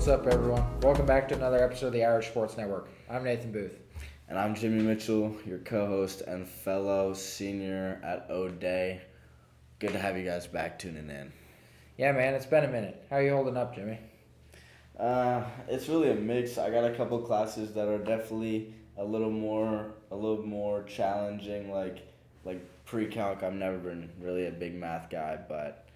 What's up, everyone? Welcome back to another episode of the Irish Sports Network. I'm Nathan Booth. And I'm Jimmy Mitchell, your co-host and fellow senior at O'Day. Good to have you guys back tuning in. Yeah, man, it's been a minute. How are you holding up, Jimmy? It's really a mix. I got a couple classes that are definitely a little more challenging. Like pre-calc, I've never been really a big math guy, but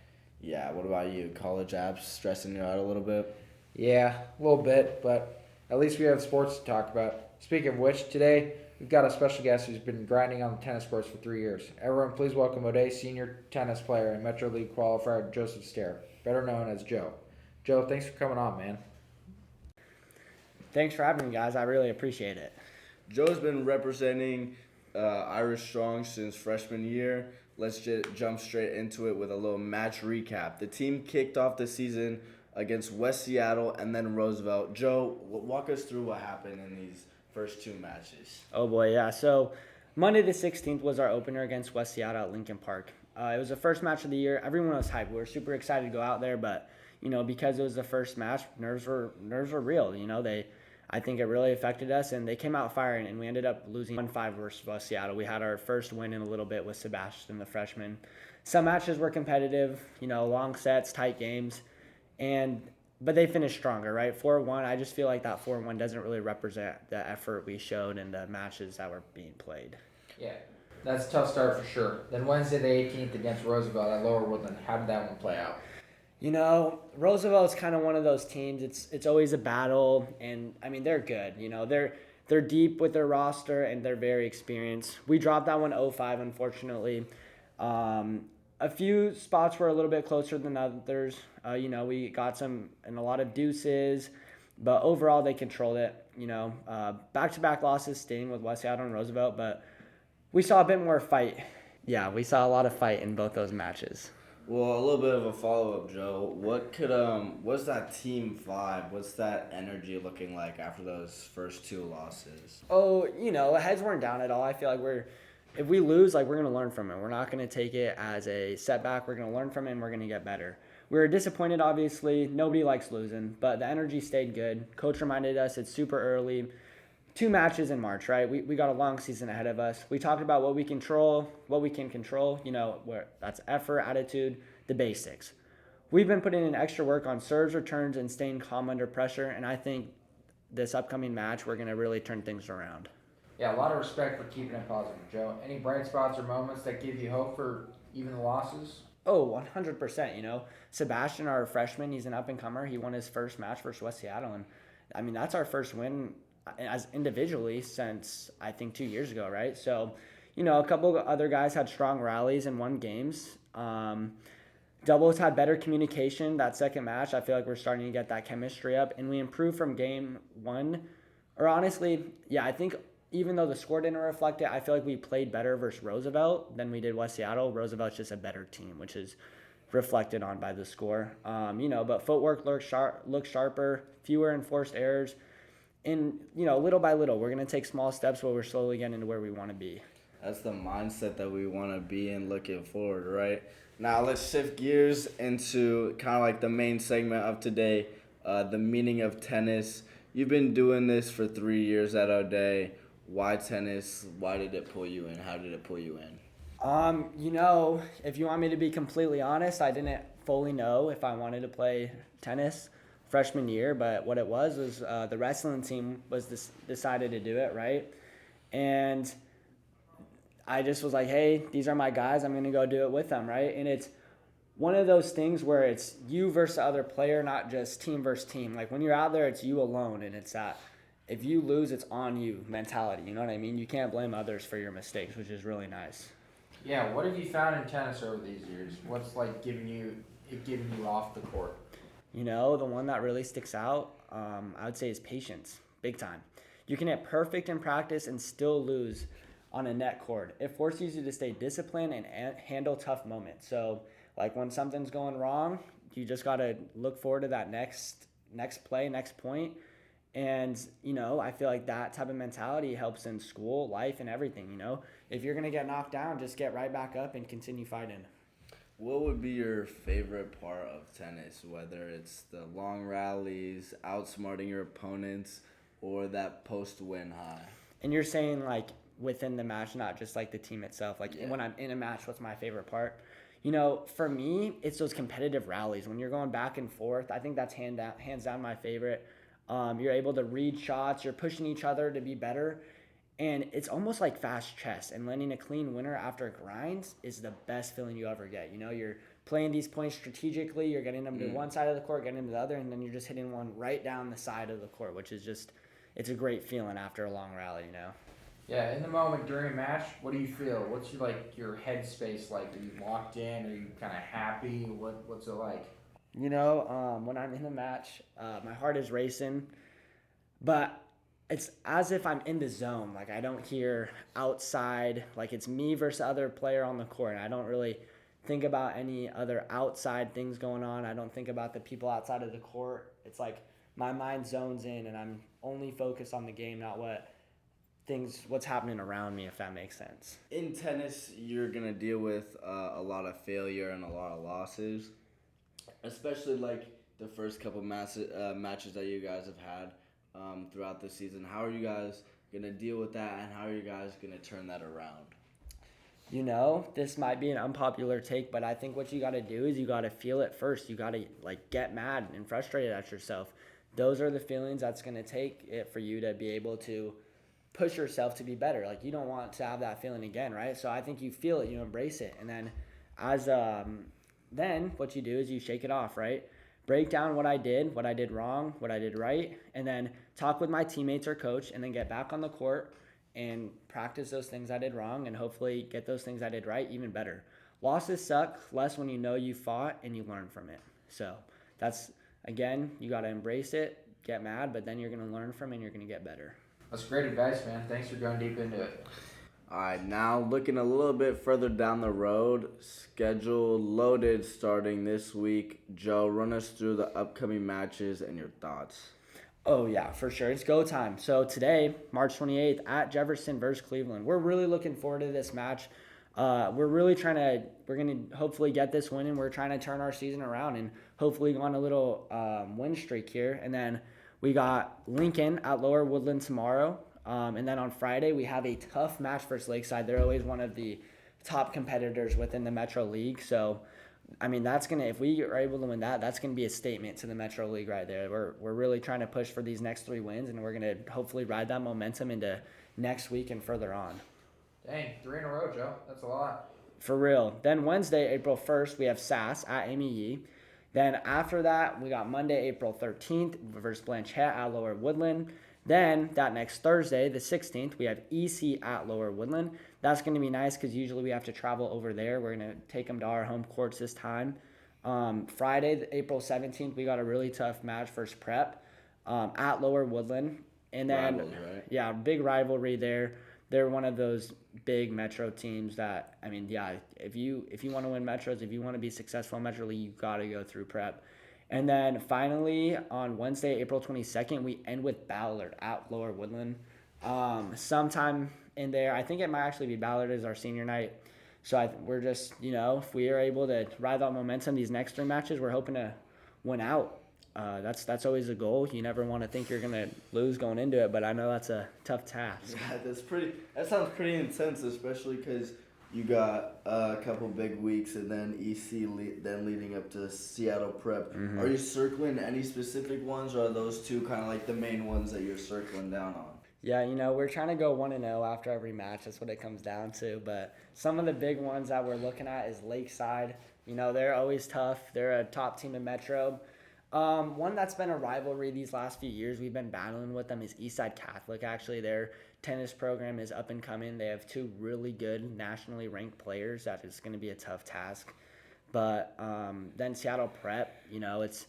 yeah. What about you? College apps stressing you out a little bit? Yeah, a little bit, but at least we have sports to talk about. Speaking of which, today we've got a special guest who's been grinding on the tennis courts for 3 years. Everyone, please welcome O'Day senior tennis player and Metro League qualifier Joseph Stair, better known as Joe. Joe, thanks for coming on, man. Thanks for having me, guys. I really appreciate it. Joe's been representing Irish Strong since freshman year. Let's just jump straight into it with a little match recap. The team kicked off the season against West Seattle and then Roosevelt. Joe, walk us through what happened in these first two matches. Oh, boy, yeah. So Monday the 16th was our opener against West Seattle at Lincoln Park. It was the first match of the year. Everyone was hyped. We were super excited to go out there, but, because it was the first match, nerves were real. I think it really affected us, and they came out firing, and we ended up losing 1-5 versus West Seattle. We had our first win in a little bit with Sebastian, the freshman. Some matches were competitive, long sets, tight games, but they finished stronger, right? 4-1, I just feel like that 4-1 doesn't really represent the effort we showed in the matches that were being played. Yeah, that's a tough start for sure. Then Wednesday the 18th against Roosevelt at Lower Woodland. How did that one play out? Roosevelt's kind of one of those teams. It's always a battle, and they're good. They're deep with their roster and they're very experienced. We dropped that one 0-5, unfortunately. A few spots were a little bit closer than others. We got some and a lot of deuces, but overall they controlled it. Back-to-back losses sting with West Seattle and Roosevelt, but we saw a bit more fight. Yeah, we saw a lot of fight in both those matches. Well, a little bit of a follow-up, Joe. What's that team vibe? What's that energy looking like after those first two losses? Oh, heads weren't down at all. I feel like if we lose, we're going to learn from it. We're not going to take it as a setback. We're going to learn from it, and we're going to get better. We were disappointed, obviously. Nobody likes losing, but the energy stayed good. Coach reminded us it's super early. 2 matches in March, right? We got a long season ahead of us. We talked about what we can control, where that's effort, attitude, the basics. We've been putting in extra work on serves, returns, and staying calm under pressure, and I think this upcoming match, we're going to really turn things around. Yeah, a lot of respect for keeping it positive, Joe. Any bright spots or moments that give you hope for even the losses? Oh, 100%, Sebastian, our freshman, he's an up-and-comer. He won his first match versus West Seattle, and that's our first win as individually since I think 2 years ago, right? So, a couple of other guys had strong rallies and won games. Doubles had better communication that second match. I feel like we're starting to get that chemistry up, and we improved from game 1. Or honestly, yeah, I think even though the score didn't reflect it, I feel like we played better versus Roosevelt than we did West Seattle. Roosevelt's just a better team, which is reflected on by the score. But footwork looked sharper, fewer enforced errors. And, little by little, we're going to take small steps while we're slowly getting to where we want to be. That's the mindset that we want to be in looking forward, right? Now let's shift gears into kind of like the main segment of today, the meaning of tennis. You've been doing this for 3 years at O'Day. Why tennis? Why did it pull you in? How did it pull you in? If you want me to be completely honest, I didn't fully know if I wanted to play tennis freshman year, but what it was the wrestling team was decided to do it, right? And I just was like, hey, these are my guys. I'm going to go do it with them, right? And it's one of those things where it's you versus the other player, not just team versus team. Like when you're out there, it's you alone, and it's that if you lose, it's on you mentality. You know what I mean? You can't blame others for your mistakes, which is really nice. Yeah, what have you found in tennis over these years? What's giving you off the court? The one that really sticks out, I would say, is patience, big time. You can hit perfect in practice and still lose on a net court. It forces you to stay disciplined and handle tough moments. So, when something's going wrong, you just got to look forward to that next play, next point. And, I feel like that type of mentality helps in school, life, and everything, If you're going to get knocked down, just get right back up and continue fighting. What would be your favorite part of tennis? Whether it's the long rallies, outsmarting your opponents, or that post-win high? And you're saying like within the match, not just like the team itself. Like Yeah. when I'm in a match, what's my favorite part? For me, it's those competitive rallies when you're going back and forth. I think that's hands down my favorite. You're able to read shots. You're pushing each other to be better, and it's almost like fast chess. And landing a clean winner after grinds is the best feeling you ever get. You're playing these points strategically. You're getting them to one side of the court, getting them to the other, and then you're just hitting one right down the side of the court, which is just it's a great feeling after a long rally. Yeah, in the moment during a match, what do you feel? What's your headspace like? Are you locked in? Are you kind of happy? What's it like? When I'm in a match, my heart is racing, but it's as if I'm in the zone. Like I don't hear outside, like it's me versus other player on the court. And I don't really think about any other outside things going on. I don't think about the people outside of the court. It's like my mind zones in and I'm only focused on the game, not what's happening around me, if that makes sense. In tennis, you're gonna deal with a lot of failure and a lot of losses, especially like the first couple matches that you guys have had throughout the season. How are you guys gonna deal with that, and how are you guys gonna turn that around? This might be an unpopular take, but I think what you got to do is you got to feel it first. You got to like get mad and frustrated at yourself. Those are the feelings that's going to take it for you to be able to push yourself to be better. Like you don't want to have that feeling again, right? So I think you feel it, you embrace it, and then then what you do is you shake it off, right? Break down what I did wrong, what I did right, and then talk with my teammates or coach, and then get back on the court and practice those things I did wrong and hopefully get those things I did right even better. Losses suck less when you know you fought and you learn from it. So that's, again, you got to embrace it, get mad, but then you're going to learn from it and you're going to get better. That's great advice, man. Thanks for going deep into it. All right, now looking a little bit further down the road, schedule loaded starting this week. Joe, run us through the upcoming matches and your thoughts. Oh, yeah, for sure. It's go time. So today, March 28th, at Jefferson versus Cleveland. We're really looking forward to this match. We're going to hopefully get this win, and we're trying to turn our season around and hopefully go on a little win streak here. And then we got Lincoln at Lower Woodland tomorrow. And then on Friday, we have a tough match versus Lakeside. They're always one of the top competitors within the Metro League. So, if we are able to win that's going to be a statement to the Metro League right there. We're really trying to push for these next 3 wins, and we're going to hopefully ride that momentum into next week and further on. Dang, 3 in a row, Joe. That's a lot. For real. Then Wednesday, April 1st, we have SAS at MEE. Then after that, we got Monday, April 13th versus Blanchette at Lower Woodland. Then that next Thursday, the 16th, we have EC at Lower Woodland. That's going to be nice because usually we have to travel over there. We're going to take them to our home courts this time. Friday, April 17th, we got a really tough match versus Prep at Lower Woodland. And then, Rivals, right? Yeah, big rivalry there. They're one of those big Metro teams that, if you want to win Metros, if you want to be successful in Metro League, you got to go through Prep. And then finally, on Wednesday, April 22nd, we end with Ballard at Lower Woodland. Sometime in there, I think it might actually be Ballard as our senior night. So we're just, if we are able to ride that momentum these next 3 matches, we're hoping to win out. That's always a goal. You never want to think you're going to lose going into it, but I know that's a tough task. Yeah, that sounds pretty intense, especially because you got a couple big weeks and then then leading up to Seattle Prep. Mm-hmm. Are you circling any specific ones, or are those 2 kind of like the main ones that you're circling down on? Yeah, we're trying to go 1-0 after every match. That's what it comes down to. But some of the big ones that we're looking at is Lakeside. They're always tough. They're a top team in Metro. One that's been a rivalry these last few years we've been battling with them is Eastside Catholic. Actually, their tennis program is up and coming. They have 2 really good nationally ranked players. That is going to be a tough task. But then Seattle Prep, it's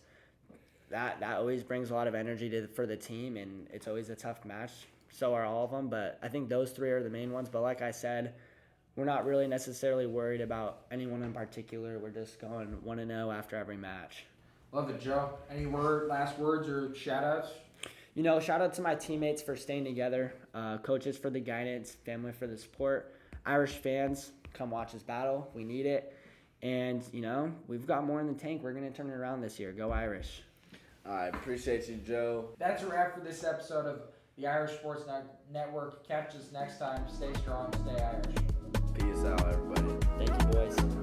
that always brings a lot of energy for the team, and it's always a tough match. So are all of them. But I think those 3 are the main ones. But like I said, we're not really necessarily worried about anyone in particular. We're just going 1-0 after every match. Love it, Joe. Any last words or shout-outs? Shout out to my teammates for staying together, coaches for the guidance, family for the support, Irish fans, come watch this battle. We need it. And, we've got more in the tank. We're going to turn it around this year. Go Irish. I appreciate you, Joe. That's a wrap for this episode of the Irish Sports Network. Catch us next time. Stay strong, stay Irish. Peace out, everybody. Thank you, boys.